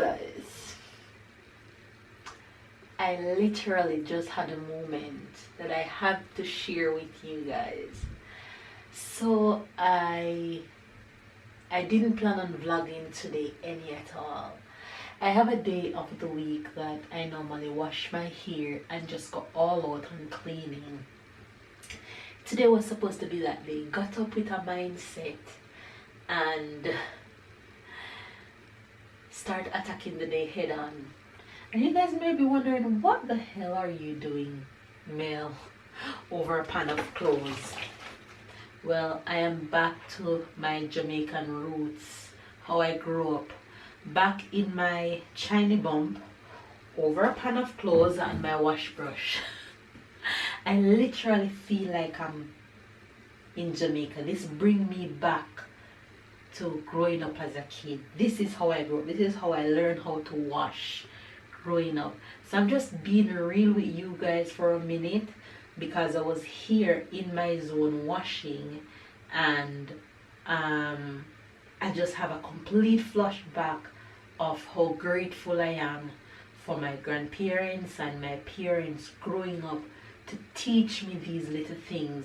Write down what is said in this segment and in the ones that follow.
guys, I literally just had a moment that I have to share with you guys. So I didn't plan on vlogging today any at all. I have a day of the week that I normally wash my hair and just go all out on cleaning. Today was supposed to be that day. Got up with a mindset and start attacking the day head on. And you guys may be wondering, what the hell are you doing, Mel, over a pan of clothes? Well, I am back to my Jamaican roots, how I grew up. Back in my chiny bump, over a pan of clothes and my wash brush. I literally feel like I'm in Jamaica. This brings me back to growing up as a kid. This is how I grew up. This is how I learned how to wash growing up. So I'm just being real with you guys for a minute because I was here in my zone washing, and I just have a complete flashback of how grateful I am for my grandparents and my parents growing up to teach me these little things,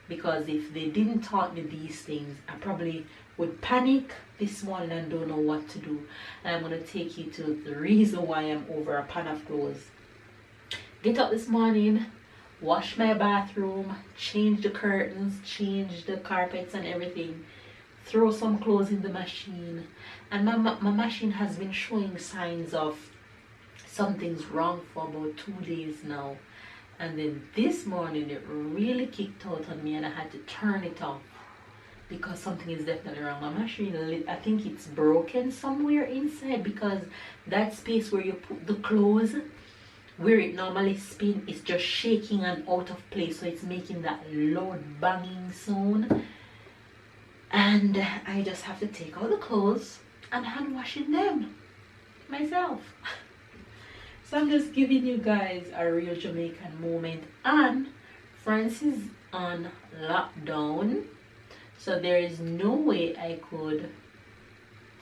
because if they didn't taught me these things, I probably would panic this morning and don't know what to do. And I'm going to take you to the reason why I'm over a pan of clothes. Get up this morning, wash my bathroom, change the curtains, change the carpets and everything, throw some clothes in the machine, and my machine has been showing signs of something's wrong for about 2 days now. And then this morning it really kicked out on me and I had to turn it off because something is definitely wrong. My machine, I think it's broken somewhere inside, because that space where you put the clothes, where it normally spin, is just shaking and out of place, so it's making that loud banging sound. And I just have to take out the clothes and hand washing them myself. So I'm just giving you guys a real Jamaican moment. And France is on lockdown, so there is no way I could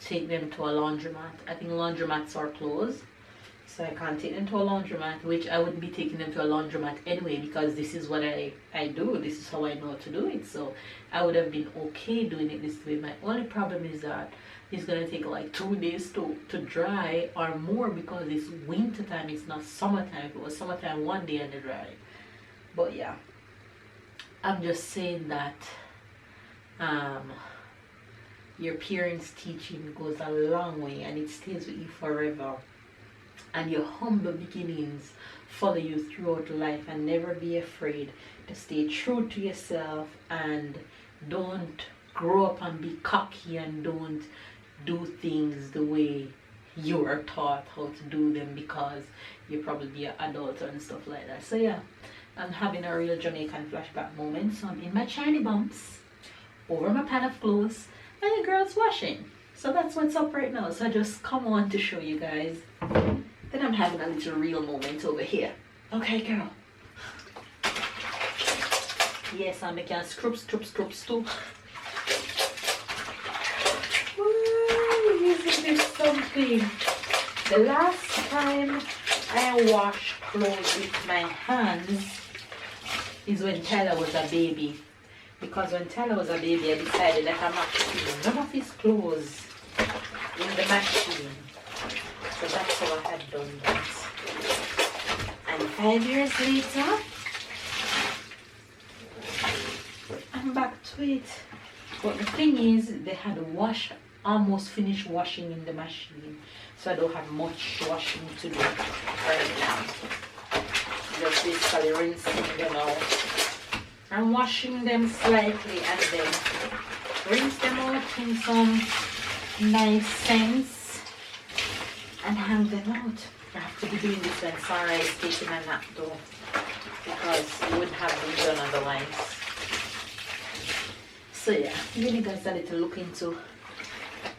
take them to a laundromat. I think laundromats are closed, so I can't take them to a laundromat, which I wouldn't be taking them to a laundromat anyway, because this is what I do. This is how I know how to do it. So I would have been okay doing it this way. My only problem is that it's gonna take like 2 days to dry or more, because it's winter time, it's not summertime. If it was summertime, 1 day and they dry. But yeah, I'm just saying that your parents' teaching goes a long way and it stays with you forever. And your humble beginnings follow you throughout life. And never be afraid to stay true to yourself, and don't grow up and be cocky and don't do things the way you are taught how to do them because you're probably an adult and stuff like that. So yeah, I'm having a real Jamaican flashback moment. So I'm in my shiny bumps, over my pan of clothes, and the girl's washing. So that's what's up right now. So I just come on to show you guys. Then I'm having a little real moment over here. Okay, girl. Yes, I'm making a scrub too. Isn't this something? The last time I washed clothes with my hands is when Tyler was a baby. Because when Tyler was a baby, I decided that I'm not putting none of his clothes in the machine. So that's how I had done that. And 5 years later, I'm back to it. But the thing is, they had almost finished washing in the machine, so I don't have much washing to do right now. Just basically rinsing them out and washing them slightly, and then rinse them out in some nice scents and hang them out. I have to be doing this when Sarah is taking a nap though, because it wouldn't have been done otherwise. So yeah, give you guys a little look into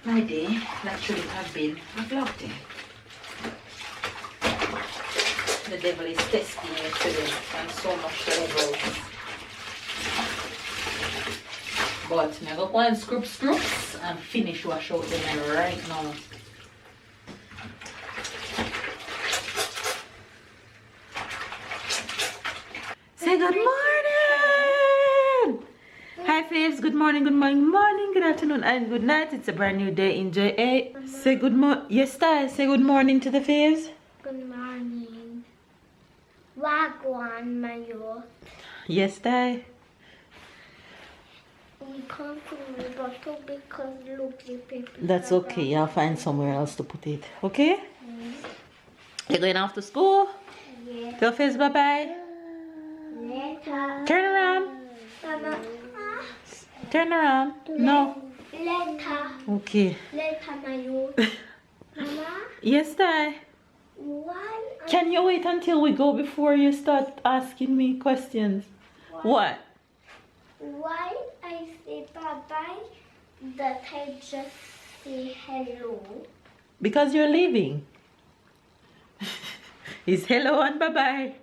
my day that should have been a vlog day. The devil is testing me today and so much levels. But I'm going to go and scrubs and finish wash out them right now. Say good morning. Hi, Faves. Good morning, good morning, morning, good afternoon, and good night. It's a brand new day in JA. Say good morning. Yes, Ty. Say good morning to the Faves. Good morning. Wagwan, my youth. Yes, Ty. We can't find the bottle because look the paper. That's okay. I'll find somewhere else to put it. Okay? You're going off to school? Yeah. Tell Faves bye-bye. Later. Turn around. Mama. Turn around. No. Later. Okay. Later, my youth. Mama, Yes, Ty. why? Can you wait until we go before you start asking me questions? What? Why I say bye-bye that I just say hello? Because you're leaving. It's hello and bye-bye.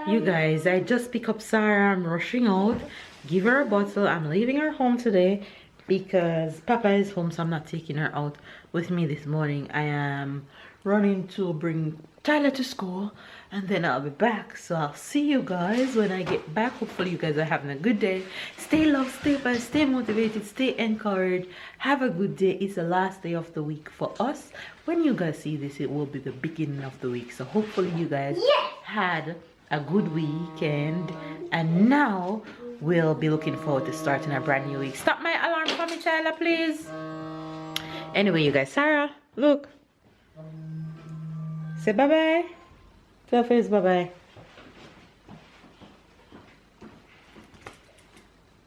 You guys, I just pick up Sarah. I'm rushing out. Give her a bottle. I'm leaving her home today because Papa is home, so I'm not taking her out with me this morning. I am running to bring Tyler to school, and then I'll be back. So I'll see you guys when I get back. Hopefully you guys are having a good day. Stay loved, stay blessed, stay motivated, stay encouraged. Have a good day. It's the last day of the week for us. When you guys see this, it will be the beginning of the week. So hopefully you guys had a good weekend, and now we'll be looking forward to starting a brand new week. Stop my alarm for me, Tyler, please. Anyway, you guys, Sarah, look. Say bye-bye. Tell Face bye-bye.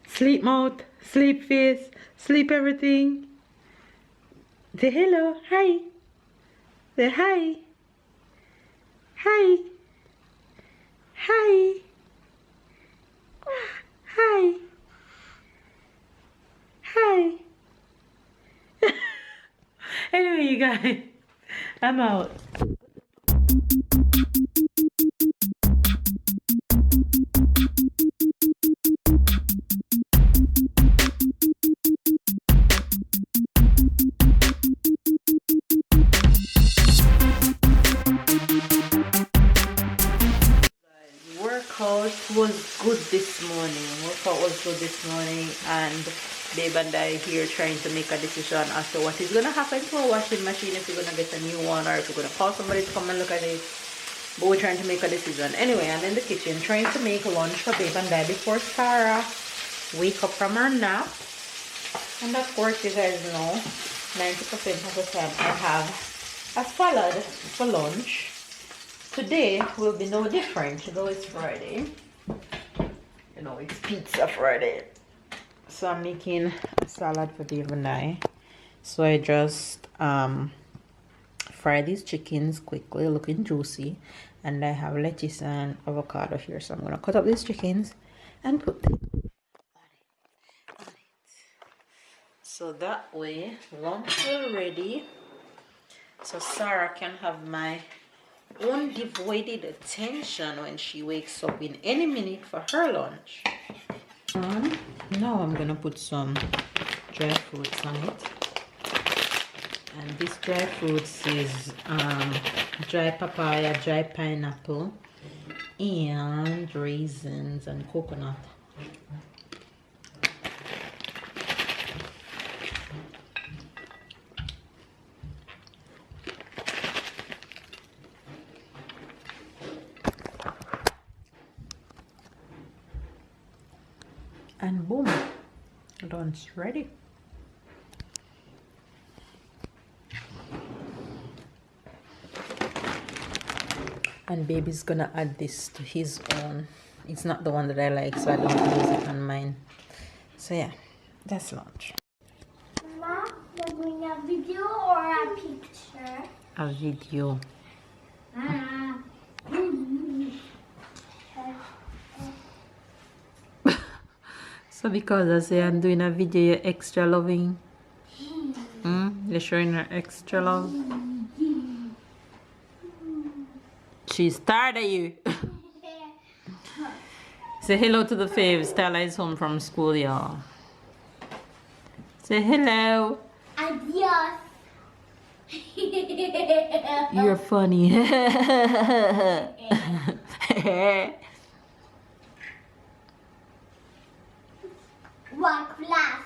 Sleep mouth, sleep face, sleep everything. Say hello, hi. Say hi. Hi. Hi. Hi. Hi. Anyway, you guys, I'm out. Workout was good this morning. Workout was good this morning, and Babe and I here trying to make a decision as to what is gonna happen to our washing machine, if we're gonna get a new one or if we're gonna call somebody to come and look at it. But we're trying to make a decision. Anyway, I'm in the kitchen trying to make lunch for Babe and I before Sarah wake up from her nap. And of course, you guys know 90% of the time I have a salad for lunch. Today will be no different, though it's Friday. You know, it's Pizza Friday. So I'm making a salad for Dave and I. So I just fry these chickens quickly, looking juicy. And I have lettuce and avocado here. So I'm gonna cut up these chickens and put them on it. So that way, lunch will ready. So Sarah can have my undivided attention when she wakes up in any minute for her lunch. Now I'm gonna put some dry fruits on it, and this dry fruits is dry papaya, dry pineapple, and raisins and coconut. And boom, lunch ready. And Baby's gonna add this to his own. It's not the one that I like, so I don't use it on mine. So yeah, that's lunch. Mama, you're doing a video or a picture? A video. So because I say I'm doing a video, you're extra loving. You're showing her extra love. She's tired of you. Say hello to the faves. Stella is home from school, y'all. Say hello. Adios. You're funny. walk fast.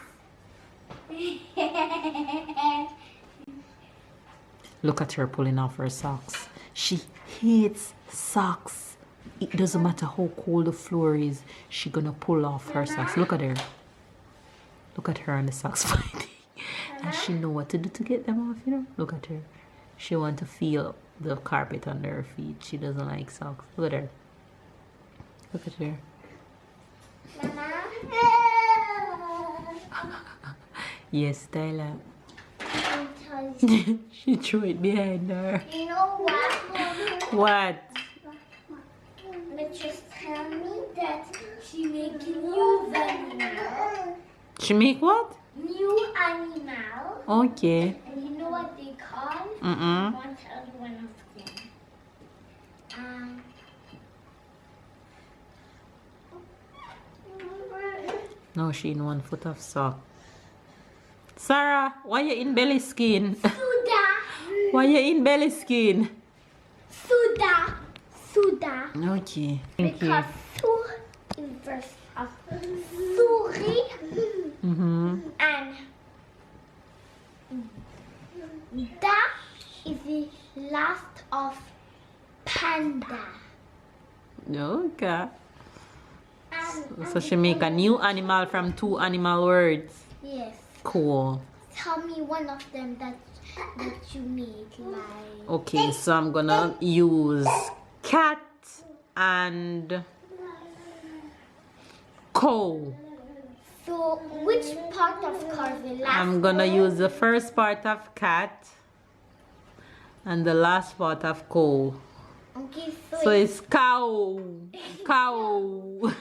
Look at her pulling off her socks. She hates socks. It doesn't matter how cold the floor is. She gonna pull off her socks. Look at her. Look at her and the socks fighting. And she know what to do to get them off, you know. Look at her. She want to feel the carpet under her feet. She doesn't like socks. Look at her. Look at her. Mama. Yes, Tyler. You She threw it behind her. know what? What? Mistress tell me that she make new animal. She make what? New animal. Okay. And you know what they call? Mm-mm. Want to tell one of them. No, she in 1 foot of sock. Sarah, why you in belly skin? Suda. Why you in belly skin? Suda. Suda. Okay. Thank you. Because su is verse of suri Mm-hmm. and da is the last of panda. Okay. And So she make a new animal from 2 animal words. yes. Cool. Tell me one of them that you made like. Okay, so I'm gonna use cat and cow. So which part of car the last? I'm gonna one? use the first part of cat and the last part of cow. Okay, So it's cow. Cow. the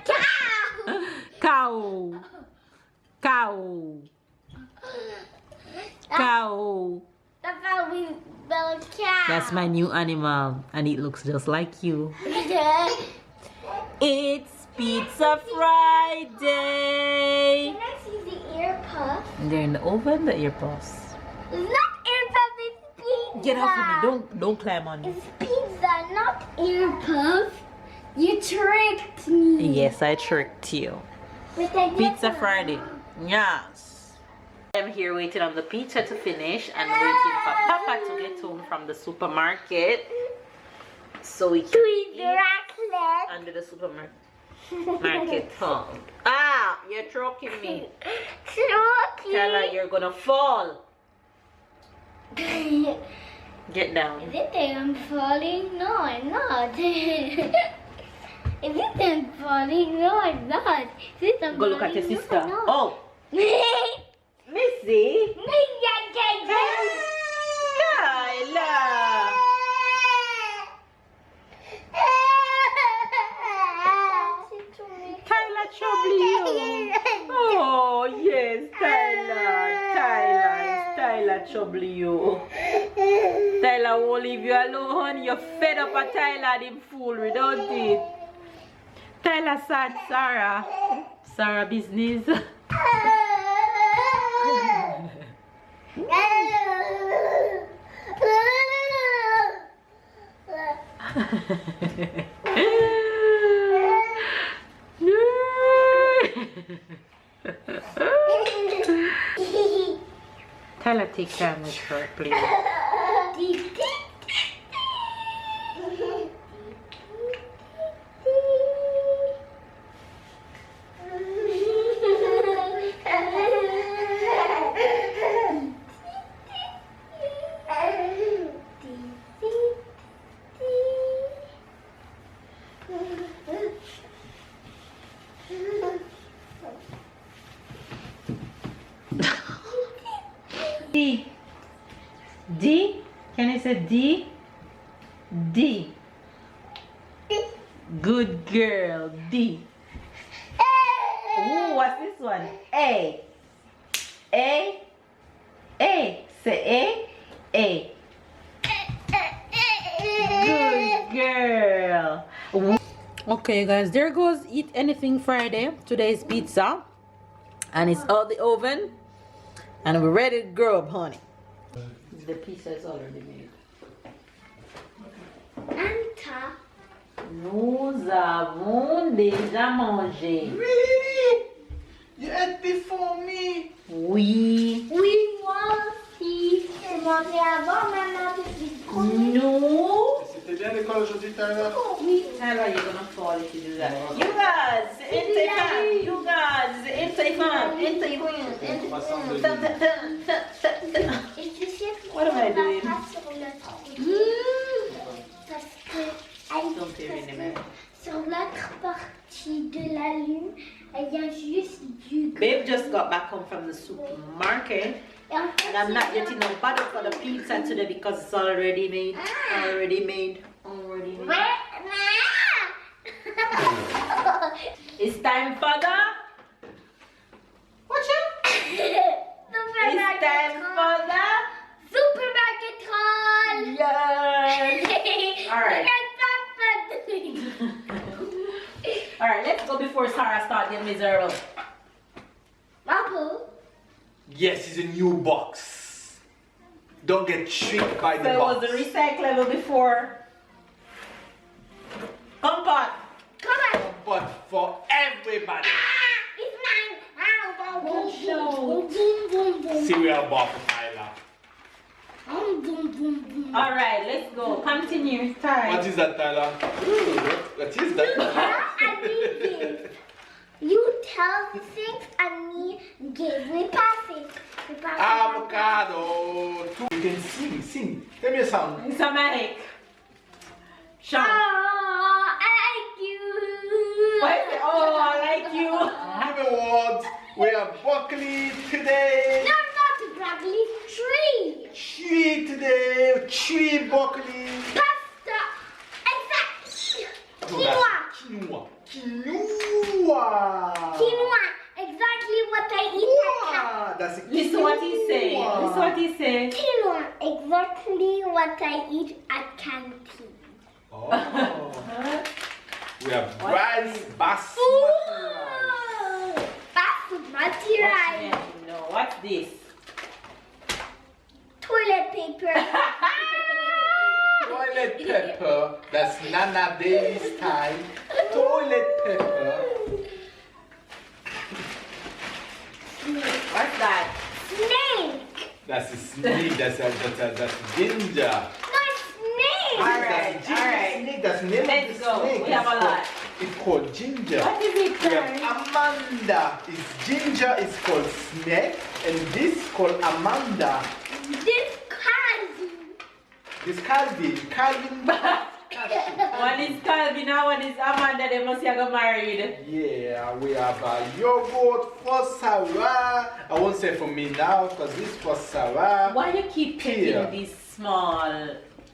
cow. Cow. Cow. Cow. That's how we spell cow. That's my new animal and it looks just like you. It's Pizza Friday. Can I see the ear puff? They're in the oven, the ear puffs. It's not ear puff, it's pizza. Get off of me. Don't climb on me. It's pizza, not ear puff. You tricked me. Yes, I tricked you. With the Pizza nipple. Friday. Yes. I'm here waiting on the pizza to finish and waiting for Papa to get home from the supermarket so we can Sweet eat chocolate. under the supermarket home. Ah, you're choking me. Tella, you're gonna fall. Is Get down. it that I'm falling? No, I'm not. Is it that I'm falling? No, I'm not. Is it that I'm Go look at your falling? sister. No, I'm not. Oh, Missy. Tyler. Tyler trouble you. Oh, yes, Tyler. Tyler trouble you. Tyler won't leave you alone. You're fed up at Tyler and him fool without it. Tyler sad Sarah. Sarah business. Tyler, take time with her, please. D. D? Can I say D? D. Good girl. D. Ooh, what's this one? A. A. A. Say A. A. Good girl. Okay, guys, there goes Eat Anything Friday. Today's pizza. And it's out the oven. And we're ready to grub, honey. The pizza is already made. Anta. Nous avons déjà mangé. You ate before me. Oui. Oui, moi aussi. J'ai mangé avant, maman, depuis le premier. No. C'était bien l'école aujourd'hui, Tyler? Oui. Tyler, you're gonna fall if you do that. You guys, enter fam. You guys, enter fam. Enter Et tu sais What am I pourquoi on doing? va pas sur le trou? Parce que Don't pay any man. sur l'autre partie de la lune, il y a juste du gris. Babe just got back home from the supermarket. Et en fait, And I'm not getting no butter for the pizza today because it's already made. Already made. It's time for the. Watch out! It's time for the. Supermarket troll! Yes! Alright. Papa. Alright, let's go before Sarah starts getting miserable. Apple. Yes, it's a new box. Don't get tricked by the So it was box. the recyclable before. Comfort. Come on. But for everybody. It's mine. Watch out. Boom, boom, boom. Cereal bar for Tyler. Boom, boom, boom, boom. Alright, let's go. Continue. What Time. is that, Tyler? Ooh, what is that? I need this. You tell me things and me give me passes. We pass it. Avocado. You can sing. Tell me a song. It's a mic. Sean. Oh, I like you. What is it? Oh, I like you. Give me words. We have broccoli today. No, not broccoli. Tree. Tree today. Tree broccoli. Pasta. Exactly. No, Quinoa. that's quinoa. Quinoa. Quinoa. Exactly what I eat at Quinoa. That's a Listen what he say. quinoa. Listen what he say. Quinoa. Exactly what I eat at canteen. Oh. We have rice, basmati rice. Ooh. Basmati rice. No, what's this? Toilet paper. Toilet pepper. That's Nana Days time. Toilet pepper. What's that? Snake. That's a snake. That's ginger. No snake. Alright, That's ginger alright. snake. That's the name Let's of the go. snake. We have a lot. It's called ginger. What is it, We have guys? Amanda. It's ginger is called snake, and this called Amanda. This candy. This Calvin. One is Calvin and one is Amanda. They must have got married. Yeah, we have a yogurt for Sarah. I won't say for me now because this for Sarah. Why you keep taking Here. these small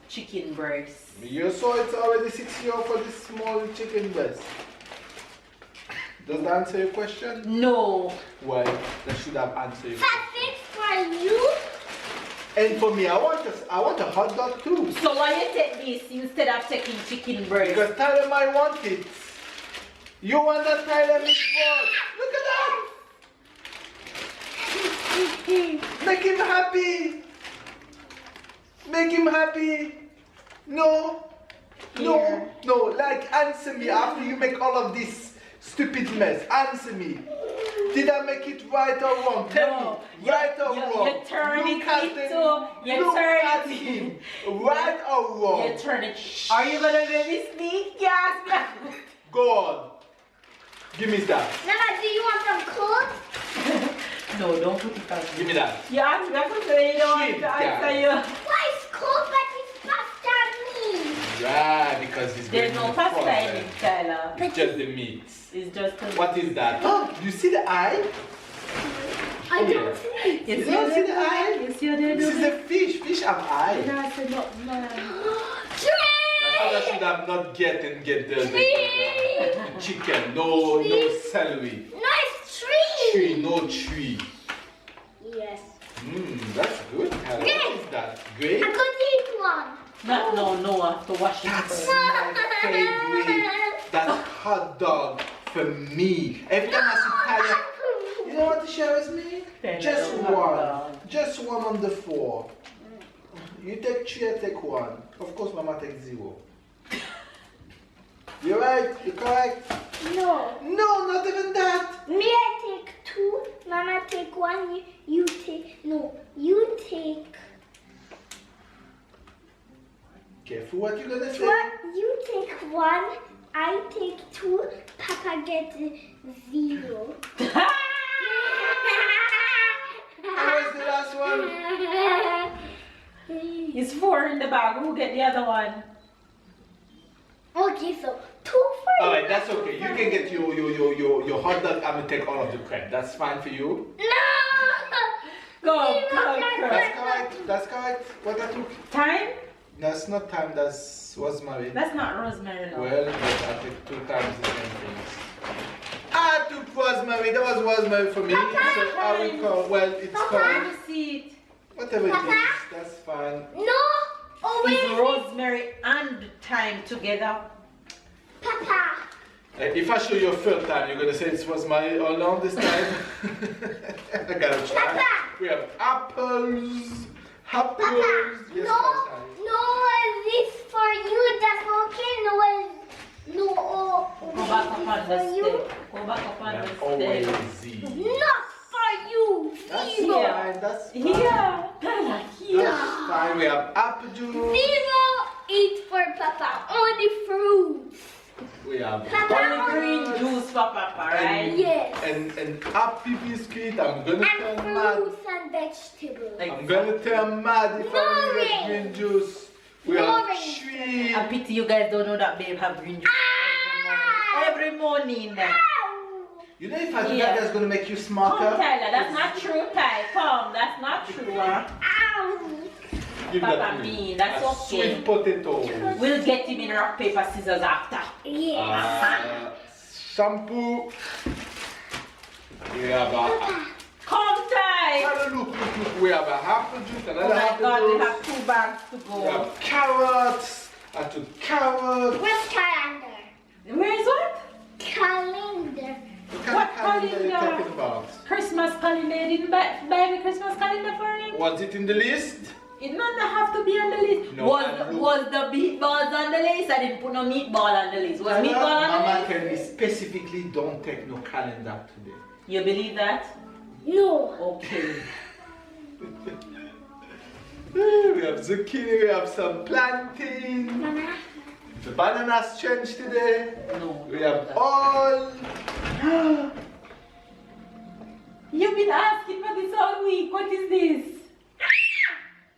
chicken breasts? You saw it's already 6 years for this small chicken breast. Does that answer your question? No. Well, that should have answered your Fat question. fix for you. And for me, I want a hot dog too. So why you take this instead of taking chicken breast? Because Tyler might want it. You want that Tyler meatball? Look at that! Make him happy! Make him happy! No! No! No! Like, answer me after you make all of this stupid mess. Answer me. Did I make it right or wrong? Tell me. Right or wrong? You turn Look it at into. him. You Look turn at it. him. Right or wrong? You turn it. Are you gonna let me sneak? Yes. Go on. Give me that. Nana, do you want some cold? No, don't put it on. Give me that. You asked me a question, you don't want Shit, to answer you. Why is cold but it's pasta meat? Yeah, because it's There's no very pasta in frozen. it, Tyler. It's just the meat. It's just a... What is that? Oh, you see the eye? I Yeah. don't see. You You see don't see the the eye? You see what they're This is doing? a fish. Fish have eye. And I said, no, man. That's why I should have not get the chicken. No celery. Nice tree. Tree, no tree. Yes. That's good. What is that? Great. I could eat one. No, I have to wash it That's first. my favorite. That's hot dog for me. Every time I see Tyler, you know what to share with me? Tyler, Just hot one. dog. Just one on the 4. You take 3, I take 1. Of course, Mama takes 0. You're right. You're correct. No. No, not even that. Me, I take 2. Mama take one, you take, no, you take, Careful what you're gonna say. what, you take one, I take two, Papa gets 0. How was the last one? It's 4 in the bag. Who get the other one? Okay, so 2 for Alright, that's okay. You can get your hot dog. I'm gonna take all of the credit. That's fine for you. No! Go, Zero go, credit. go. That's correct. That's correct. What I took? Time? That's not time. That's rosemary. That's not rosemary. No. Well, but I took 2 times the same things. I took rosemary. That was rosemary for me. So I will call. Well, it's called Receipt. whatever it Papa? is. That's fine. No! Oh, It's wait, rosemary and thyme together. Papa! If I show you a third time, you're gonna say it was my all along this time. I gotta try. Papa! We have apples. Papa! Yes, No! Papa. No, this for you, that's okay. No, Go back up on the for you. stick. Go back up on Yeah, the always stick. Z. Not for you. That's Zero. fine. That's fine. Here. Here. That's fine. We have apple juice. 0 eat for Papa. Only fruits. We have Papa. Only green juice for Papa, right? Yes. and happy biscuit. I'm gonna And turn mad. fruits and vegetables. Like, I'm gonna turn mad if I don't get Orange. green juice. We have Orange. tree. a pity you guys don't know that babe have green juice every morning. Then. Ow. You know if I do Yeah. that, that's gonna make you Come, smarter. Tyler, that's not true, Ty. Come, that's not true. Huh? Ow. Give Papa that to me. mean, that's A okay. Sweet potato. We'll get him in rock, paper, scissors after. Yes. Shampoo. We have a. Come, Ty. Oh, look. We have a apple juice, Oh another my apple God, we juice. have 2 bags to We go. have carrots. I took carrots. Where's calendar? Where is what? Calendar. What kind What of calendar are you calendar? talking about? Christmas calendar. You didn't buy me Christmas calendar for him? Was it in the list? It doesn't have to be on the list. No, was and look. was the meatballs on the list? I didn't put no meatball on the list. Was meatball on Mama the tell me list? specifically don't take no calendar today. You believe that? No. Okay. We have zucchini, we have some plantain. Mama. The bananas changed today. No. We have all. You've been asking for this all week. What is this?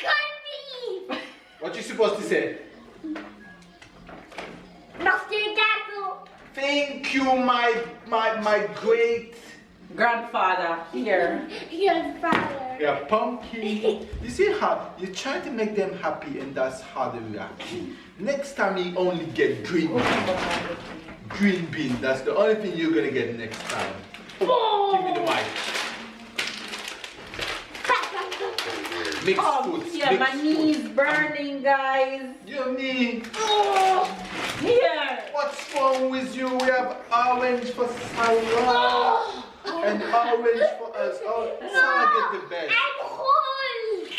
Corned beef. What you supposed to say? Mustard castle. Thank you, my great. Grandfather here. Your father. We have pumpkin. You see how you try to make them happy, and that's how they react. Next time you only get green bean. That's the only thing you're gonna get next time. Oh. Give me the mic. Mixed Oh, foods. yeah, my mixed knee's foods. burning, guys. Your knee. Oh. Here. What's wrong with you? We have orange for Sarah Oh. and orange for us. Oh, Sarah get the best. I'm cold.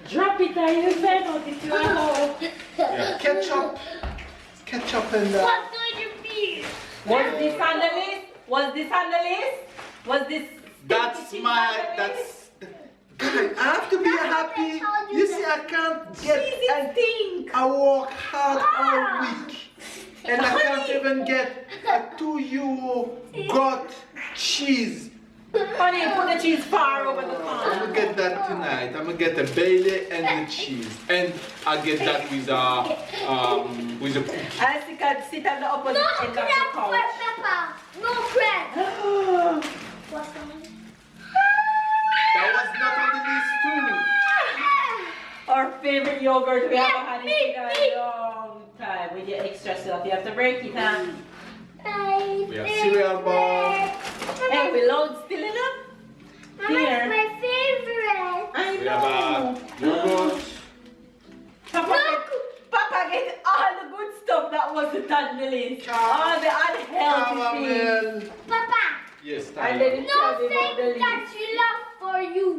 Drop it, I you said not if you are home. Yeah, ketchup. Ketchup and What's on your feet? Was this on the list? Was this on the list? Was this? that's my, that's, I have to be happy. You see, I can't get, and Stink. I work hard all week. And I can't even get a €2 got cheese. Honey, put the cheese far over the I'm corner. gonna get that tonight. I'm gonna get the Bailey and the cheese. And I'll get that with a cookie. I think I'd sit on the opposite No end of the crab for couch. Peppa. No crab. What's on? That was not on the list too. Our favorite yogurt. We haven't had Me, it in me. a long time. With your extra stuff, you have to break it, huh? We have cereal bar. Hey, we load still enough? Mama, Here. it's my favorite. I We have yogurt. Papa get all the good stuff that wasn't on the list. Car- All the unhealthy things. Caramel. Papa, Yes, And Tyler. then no tell me about the things that list. you love for you.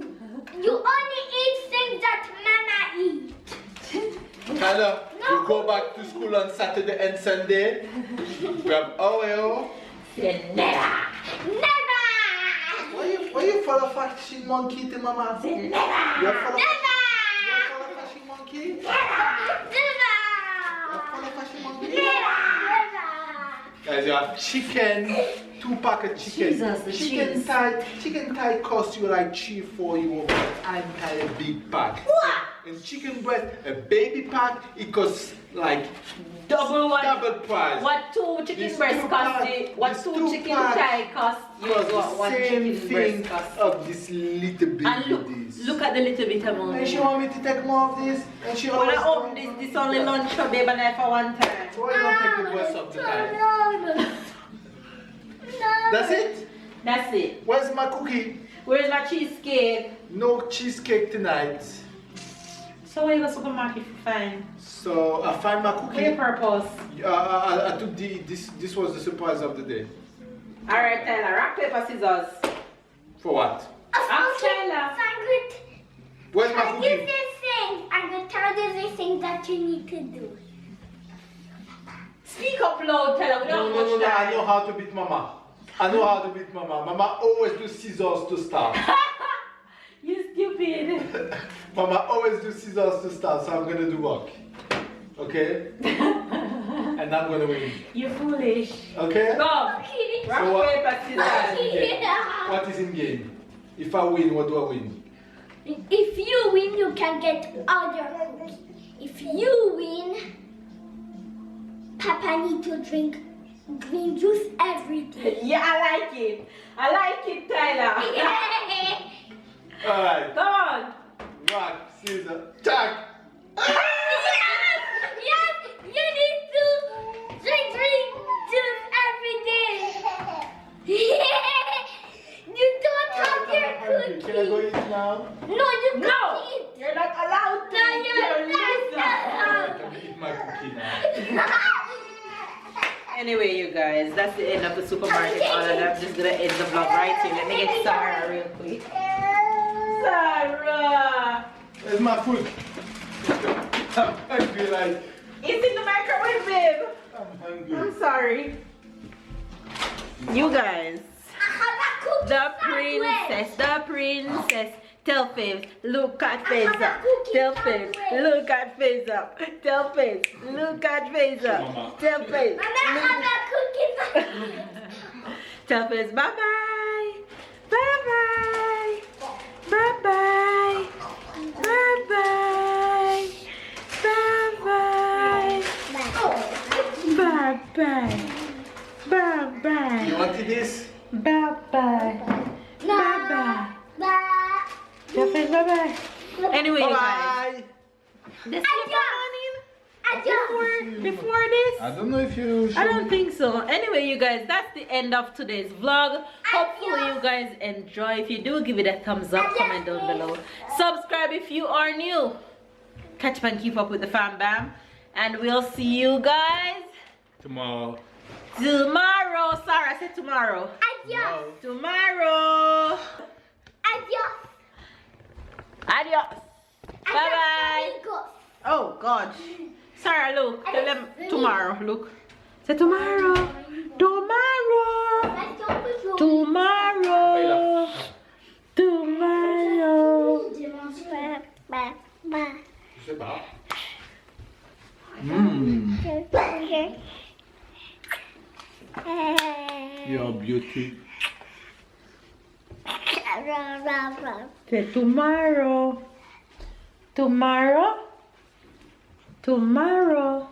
You only eat things that Mama eats. Tyler, you go back to school on Saturday and Sunday. We have Oreo. Say never. Never. Why you follow fashion monkey to mama? Say You never. follow Never! fashion monkey? You Never! follow fashion monkey? Never! Guys, you have chicken, 2 pack of chicken. Jesus, the cheese. Chicken thigh costs you like €3-4 and a big pack. And chicken breast, a baby pack, it costs like Double price. What 2 chicken This breasts 2 cost pack- you? What this 2 2 chicken pack thigh cost you? Costs What the 1 same chicken thing breast cost? of this little baby. And look at the little bit amount. And she want me to take more of this, and she When always I open this only lunch for baby and I for 1 time. So why you don't take the breast off the time? No. That's it? That's it. Where's my cookie? Where's my cheesecake? No cheesecake tonight. So where you go to the supermarket to find? So I find my For your cookie. purpose. I took this was the surprise of the day. Alright, Tyler, rock, paper, scissors. For what? Ask Tyler. Where's my I cookie? give this thing. I'm going to tell you the thing that you need to do. Speak up loud, Tyler. We don't have much I time. know how to beat mama. I know how to beat mama. Mama always do scissors to start. You stupid. Mama always do scissors to start, so I'm gonna do rock. Okay? And I'm gonna win. You foolish. Okay? Go. Okay. Rock, So what- paper, scissors. What is in game? If I win, what do I win? If you win, you can get all your cookies. If you win, Papa need to drink green juice every day. Yeah, I like it. I like it, Tyler. Alright. Go on. Rock, scissors, tack! Yes, you need to drink green juice every day. You don't have your cookie. Can I go eat now? No, you No, can't eat. you're not allowed to. No, you're not I can eat my cookie now. Anyway, you guys, that's the end of the supermarket haul, and I'm just gonna end the vlog right here. Let me get Sarah real quick. Sarah! Where's my food? I'm hungry, like, It's in the microwave, babe. I'm hungry. I'm sorry. You guys, the princess. Tell Faves, look at face up. Tell Faves, look at face up. Tell Faves, look at face up. Tell Faves. Tell Faves, bye bye. Bye bye. Bye bye. Bye bye. Bye bye. Bye bye. Bye bye. You wanted this? Bye bye. Bye bye. Tell Faves, bye bye. Anyway, you guys. Bye. This before this? I don't know if you I don't think so. Anyway, you guys, that's the end of today's vlog. Hopefully you guys enjoy. If you do, give it a thumbs up, comment down below. Subscribe if you are new. Catch and keep up with the fam bam. And we'll see you guys tomorrow. tomorrow. Sorry, I said tomorrow. Tomorrow. Adios. Bye bye. Oh God. Sarah, look. Tell them tomorrow. Look. Say tomorrow. Tomorrow. Tomorrow. Tomorrow. C'est pas. Mmm. Your beauty. Say tomorrow. Tomorrow. Tomorrow.